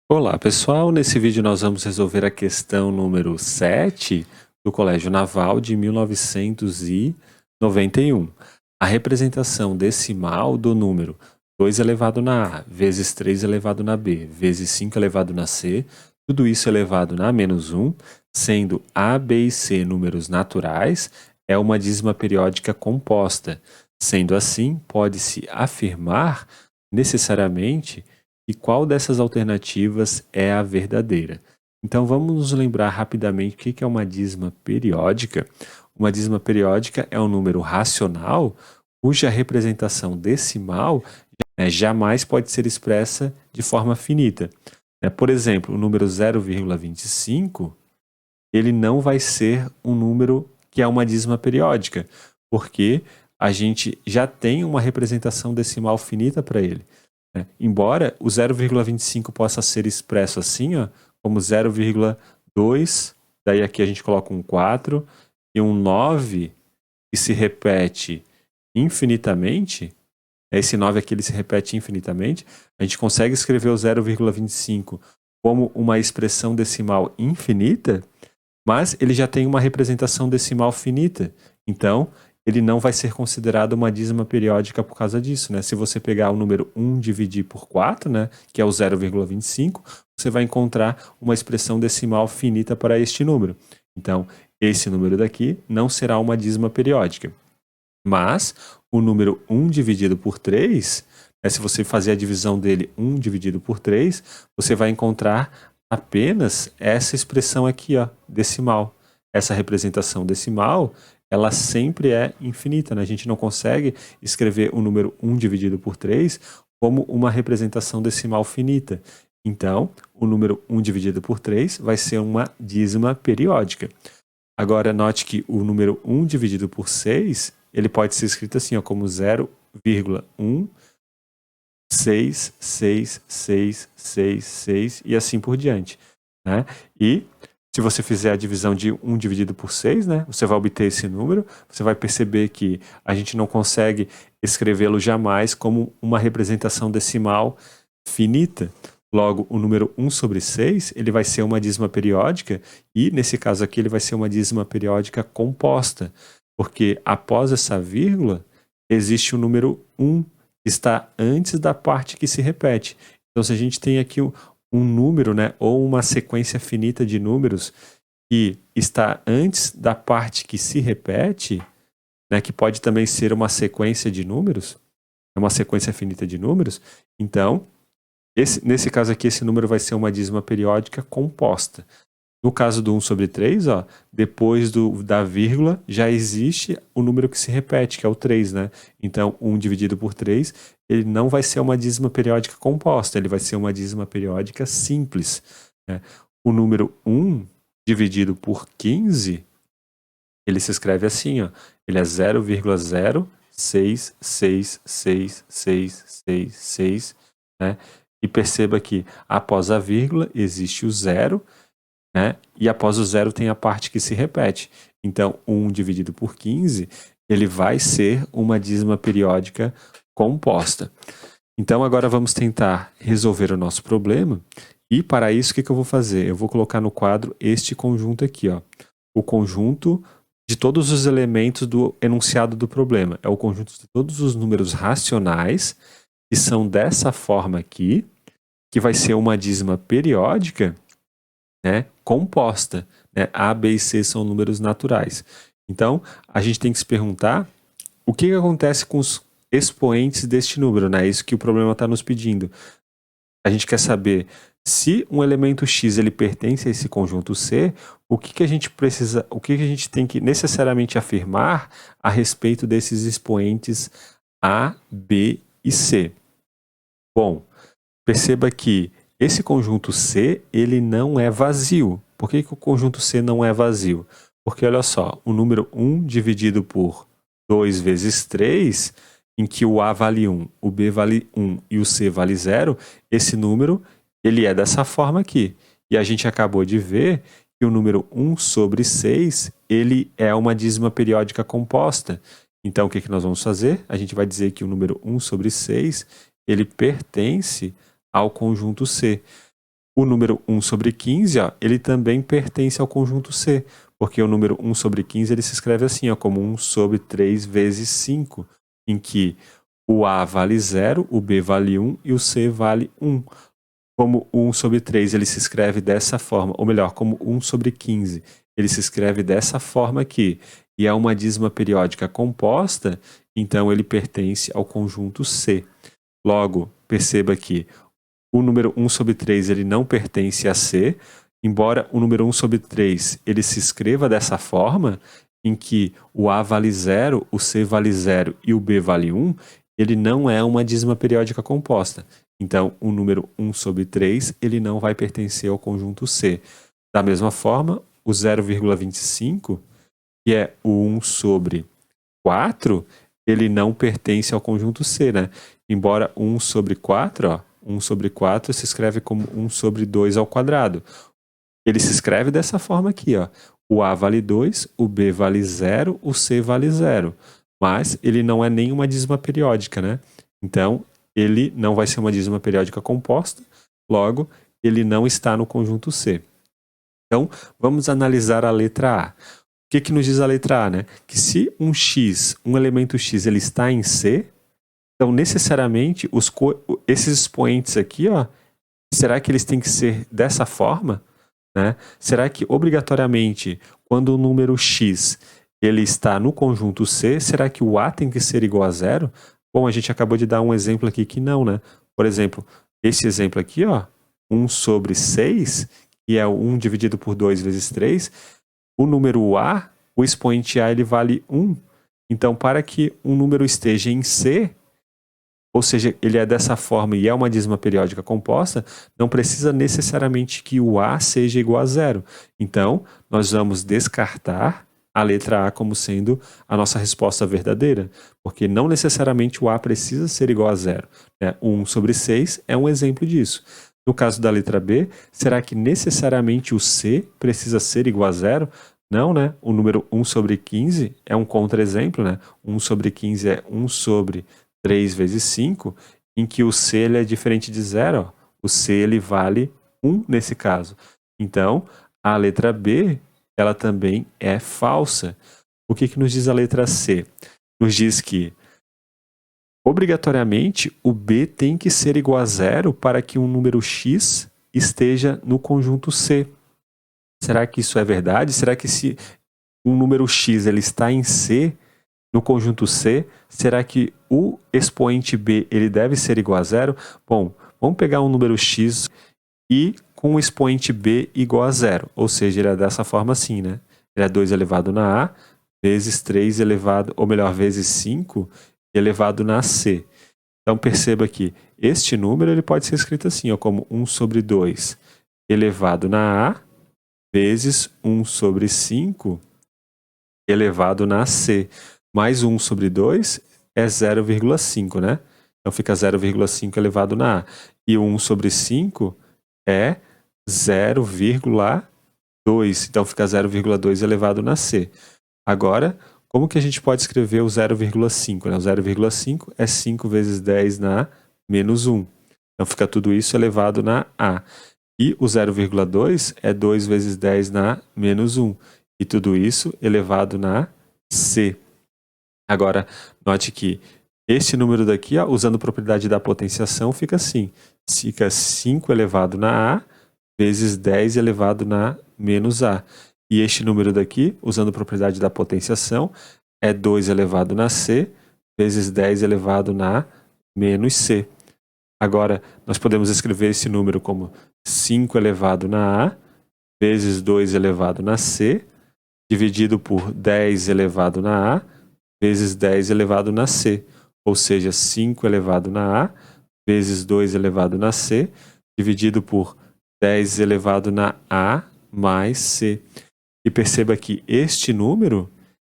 Olá pessoal, nesse vídeo nós vamos resolver a questão número 7 do Colégio Naval de 1991. A representação decimal do número 2 elevado na A, vezes 3 elevado na B, vezes 5 elevado na C, tudo isso elevado na menos 1, sendo A, B e C números naturais, é uma dízima periódica composta. Sendo assim, pode-se afirmar necessariamente e qual dessas alternativas é a verdadeira. Então vamos nos lembrar rapidamente o que é uma dízima periódica. Uma dízima periódica é um número racional cuja representação decimal jamais pode ser expressa de forma finita. Por exemplo, o número 0,25 ele não vai ser um número que é uma dízima periódica, porque a gente já tem uma representação decimal finita para ele. Embora o 0,25 possa ser expresso assim, ó, como 0,2, daí aqui a gente coloca um 4, e um 9 que se repete infinitamente, esse 9 aqui ele se repete infinitamente, a gente consegue escrever o 0,25 como uma expressão decimal infinita, mas ele já tem uma representação decimal finita. Então, ele não vai ser considerado uma dízima periódica por causa disso, né? Se você pegar o número 1 e dividir por 4, né, que é o 0,25, você vai encontrar uma expressão decimal finita para este número. Então, esse número daqui não será uma dízima periódica. Mas o número 1 dividido por 3, se você fazer a divisão dele 1 dividido por 3, você vai encontrar apenas essa expressão aqui, ó, decimal. Essa representação decimal, ela sempre é infinita, né? A gente não consegue escrever o número 1 dividido por 3 como uma representação decimal finita. Então, o número 1 dividido por 3 vai ser uma dízima periódica. Agora, note que o número 1 dividido por 6, ele pode ser escrito assim, ó, como 0,1666666 e assim por diante, né? E se você fizer a divisão de 1 dividido por 6, né, você vai obter esse número, você vai perceber que a gente não consegue escrevê-lo jamais como uma representação decimal finita. Logo, o número 1 sobre 6, ele vai ser uma dízima periódica e, nesse caso aqui, ele vai ser uma dízima periódica composta, porque após essa vírgula, existe o número 1, que está antes da parte que se repete. Então, se a gente tem aqui um número, né, ou uma sequência finita de números que está antes da parte que se repete, né, que pode também ser uma sequência de números, uma sequência finita de números, então, nesse caso aqui, esse número vai ser uma dízima periódica composta. No caso do 1 sobre 3, ó, depois da vírgula, já existe o número que se repete, que é o 3, né? Então, 1 dividido por 3, ele não vai ser uma dízima periódica composta, ele vai ser uma dízima periódica simples, né? O número 1 dividido por 15, ele se escreve assim, ó, ele é 0,06666666, né? E perceba que após a vírgula existe o zero, né? E após o zero tem a parte que se repete. Então, 1 dividido por 15, ele vai ser uma dízima periódica composta. Então, agora vamos tentar resolver o nosso problema. E para isso, o que eu vou fazer? Eu vou colocar no quadro este conjunto aqui, ó. O conjunto de todos os elementos do enunciado do problema. É o conjunto de todos os números racionais, que são dessa forma aqui, que vai ser uma dízima periódica, né, composta, né? A, B e C são números naturais. Então, a gente tem que se perguntar o que acontece com os expoentes deste número, né? Isso que o problema está nos pedindo. A gente quer saber se um elemento X ele pertence a esse conjunto C, o que a gente precisa, o que a gente tem que necessariamente afirmar a respeito desses expoentes A, B e C. Bom, perceba que esse conjunto C, ele não é vazio. Por que o conjunto C não é vazio? Porque, olha só, o número 1 dividido por 2 vezes 3, em que o A vale 1, o B vale 1 e o C vale 0, esse número ele é dessa forma aqui. E a gente acabou de ver que o número 1 sobre 6, ele é uma dízima periódica composta. Então, o que nós vamos fazer? A gente vai dizer que o número 1 sobre 6, ele pertence ao conjunto C. O número 1 sobre 15, ó, ele também pertence ao conjunto C, porque o número 1 sobre 15 ele se escreve assim, ó, como 1 sobre 3 vezes 5, em que o A vale 0, o B vale 1 e o C vale 1. Como 1 sobre 3 ele se escreve dessa forma, ou melhor, como 1 sobre 15 ele se escreve dessa forma aqui, e é uma dízima periódica composta, então ele pertence ao conjunto C. Logo, perceba que o número 1 sobre 3 ele não pertence a C, embora o número 1 sobre 3 ele se escreva dessa forma, em que o A vale 0, o C vale 0 e o B vale 1, ele não é uma dízima periódica composta. Então, o número 1 sobre 3 ele não vai pertencer ao conjunto C. Da mesma forma, o 0,25, que é o 1 sobre 4, ele não pertence ao conjunto C, né? Embora 1 sobre 4, ó, 1 sobre 4 se escreve como 1 sobre 2 ao quadrado. Ele se escreve dessa forma aqui, ó. O A vale 2, o B vale 0, o C vale 0. Mas ele não é nenhuma dízima periódica, né? Então, ele não vai ser uma dízima periódica composta, logo, ele não está no conjunto C. Então, vamos analisar a letra A. O que nos diz a letra A, né? Que se um elemento X, ele está em C, então necessariamente esses expoentes aqui, ó, será que eles têm que ser dessa forma? Né? Será que obrigatoriamente, quando o número X ele está no conjunto C, será que o A tem que ser igual a 0? Bom, a gente acabou de dar um exemplo aqui que não, né? Por exemplo, esse exemplo aqui, ó, 1 sobre 6, que é 1 dividido por 2 vezes 3, o número A, o expoente A, ele vale 1. Então, para que um número esteja em C, ou seja, ele é dessa forma e é uma dízima periódica composta, não precisa necessariamente que o A seja igual a 0. Então, nós vamos descartar a letra A como sendo a nossa resposta verdadeira, porque não necessariamente o A precisa ser igual a 0. Né? 1 sobre 6 é um exemplo disso. No caso da letra B, será que necessariamente o C precisa ser igual a 0? Não, né? O número 1 sobre 15 é um contra-exemplo, né? 1 sobre 15 é 1 sobre 3 vezes 5, em que o C ele é diferente de 0. Ó. O C ele vale 1 nesse caso. Então, a letra B ela também é falsa. O que nos diz a letra C? Nos diz que obrigatoriamente o B tem que ser igual a 0 para que um número X esteja no conjunto C. Será que isso é verdade? Será que se um número X ele está em C, no conjunto C, será que o expoente B ele deve ser igual a 0? Bom, vamos pegar um número X e com o expoente B igual a 0. Ou seja, ele é dessa forma assim, né? Ele é 2 elevado na A, vezes 3 elevado, ou melhor, vezes 5 elevado na C. Então perceba que este número ele pode ser escrito assim, ó, como 1 sobre 2 elevado na A, vezes 1 sobre 5 elevado na C. Mais 1 sobre 2 é 0,5, né? Então fica 0,5 elevado na A. E 1 sobre 5 é 0,2. Então fica 0,2 elevado na C. Agora, como que a gente pode escrever o 0,5? Né? O 0,5 é 5 vezes 10 na menos 1. Então fica tudo isso elevado na A. E o 0,2 é 2 vezes 10 na menos 1. E tudo isso elevado na C. Agora, note que este número daqui, ó, usando a propriedade da potenciação, fica assim. Fica 5 elevado na A vezes 10 elevado na menos A. E este número daqui, usando a propriedade da potenciação, é 2 elevado na C vezes 10 elevado na menos C. Agora, nós podemos escrever esse número como 5 elevado na A vezes 2 elevado na C, dividido por 10 elevado na A, vezes 10 elevado na C. Ou seja, 5 elevado na A, vezes 2 elevado na C, dividido por 10 elevado na A mais C. E perceba que este número,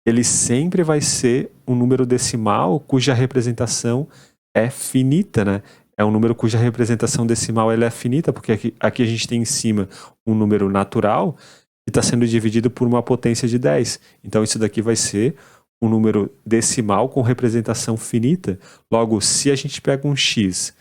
ele sempre vai ser um número decimal cuja representação é finita, né? É um número cuja representação decimal ela é finita, porque aqui a gente tem em cima um número natural que está sendo dividido por uma potência de 10. Então isso daqui vai ser um número decimal com representação finita. Logo, se a gente pega um x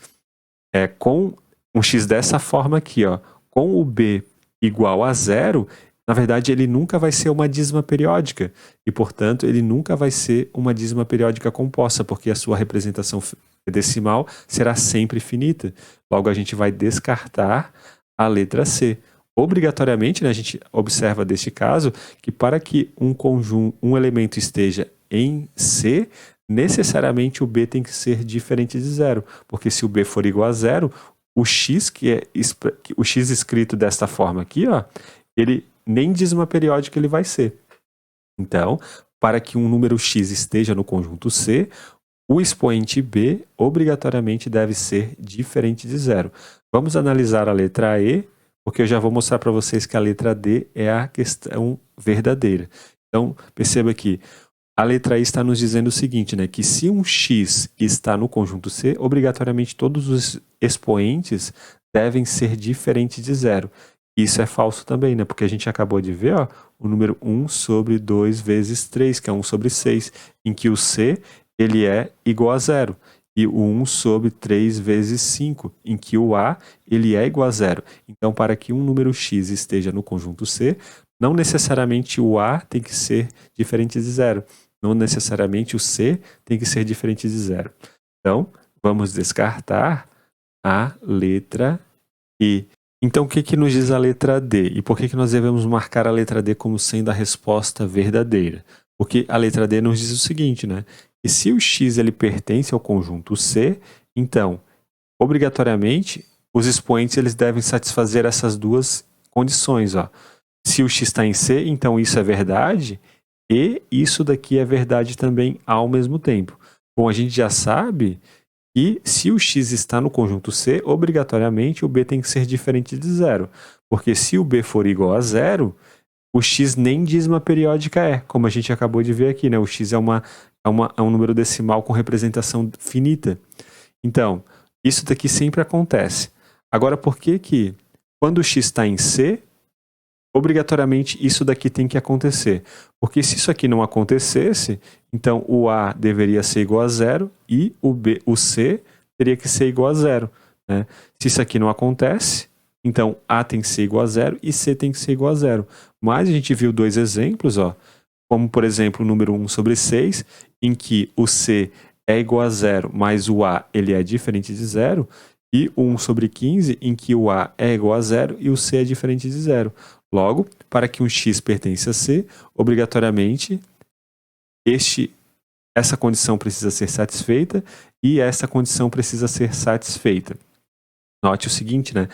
com um x dessa forma aqui, ó, com o B igual a zero, na verdade ele nunca vai ser uma dízima periódica e, portanto, ele nunca vai ser uma dízima periódica composta, porque a sua representação decimal será sempre finita. Logo, a gente vai descartar a letra C. Obrigatoriamente, né, a gente observa deste caso que para que um elemento esteja em C, necessariamente o B tem que ser diferente de zero, porque se o B for igual a zero, o X, o X escrito desta forma aqui, ó, ele nem dízima periódica ele vai ser. Então, para que um número X esteja no conjunto C, o expoente B obrigatoriamente deve ser diferente de zero. Vamos analisar a letra E, porque eu já vou mostrar para vocês que a letra D é a questão verdadeira. Então, perceba que a letra E está nos dizendo o seguinte, né, que se um X está no conjunto C, obrigatoriamente todos os expoentes devem ser diferentes de zero. Isso é falso também, né, porque a gente acabou de ver, ó, o número 1 sobre 2 vezes 3, que é 1 sobre 6, em que o C ele é igual a zero. E o 1 sobre 3 vezes 5, em que o A ele é igual a zero. Então, para que um número X esteja no conjunto C, não necessariamente o A tem que ser diferente de zero. Não necessariamente o C tem que ser diferente de zero. Então, vamos descartar a letra E. Então, o que nos diz a letra D? E por que nós devemos marcar a letra D como sendo a resposta verdadeira? Porque a letra D nos diz o seguinte, né? E se o X ele pertence ao conjunto C, então, obrigatoriamente, os expoentes eles devem satisfazer essas duas condições. Ó. Se o X está em C, então isso é verdade, e isso daqui é verdade também ao mesmo tempo. Bom, a gente já sabe que se o X está no conjunto C, obrigatoriamente o B tem que ser diferente de zero. Porque se o B for igual a zero, o X nem dízima periódica é, como a gente acabou de ver aqui, né? O X é um número decimal com representação finita. Então, isso daqui sempre acontece. Agora, por que quando o X está em C, obrigatoriamente isso daqui tem que acontecer? Porque se isso aqui não acontecesse, então o A deveria ser igual a zero e o C teria que ser igual a zero. Né? Se isso aqui não acontece, então A tem que ser igual a zero e C tem que ser igual a zero. Mas a gente viu dois exemplos, ó, como por exemplo o número 1 sobre 6, em que o C é igual a zero, mas o A ele é diferente de zero, e o 1 sobre 15, em que o A é igual a zero e o C é diferente de zero. Logo, para que um X pertença a C, obrigatoriamente essa condição precisa ser satisfeita e essa condição precisa ser satisfeita. Note o seguinte, né?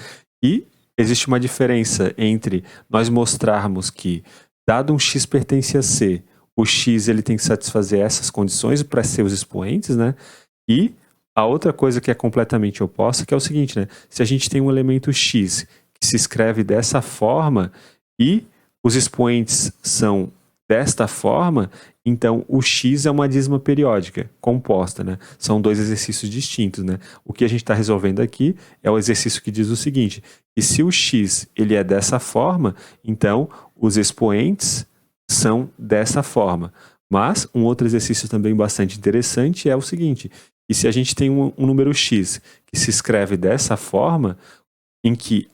E existe uma diferença entre nós mostrarmos que, dado um X pertence a C, o X ele tem que satisfazer essas condições para ser os expoentes, né? E a outra coisa que é completamente oposta, que é o seguinte, né? Se a gente tem um elemento X que se escreve dessa forma e os expoentes são desta forma, então o X é uma dízima periódica composta, né? São dois exercícios distintos, né? O que a gente está resolvendo aqui é o exercício que diz o seguinte, que se o X ele é dessa forma, então os expoentes são dessa forma. Mas um outro exercício também bastante interessante é o seguinte, e se a gente tem um número X que se escreve dessa forma, em que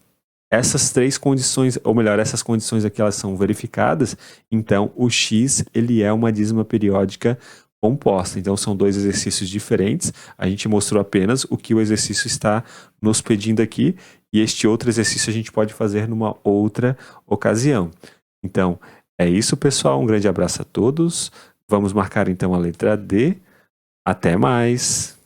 essas três condições, ou melhor, essas condições aqui elas são verificadas, então o X ele é uma dízima periódica composta. Então são dois exercícios diferentes, a gente mostrou apenas o que o exercício está nos pedindo aqui, e este outro exercício a gente pode fazer numa outra ocasião. Então, é isso, pessoal, um grande abraço a todos, vamos marcar então a letra D, até mais!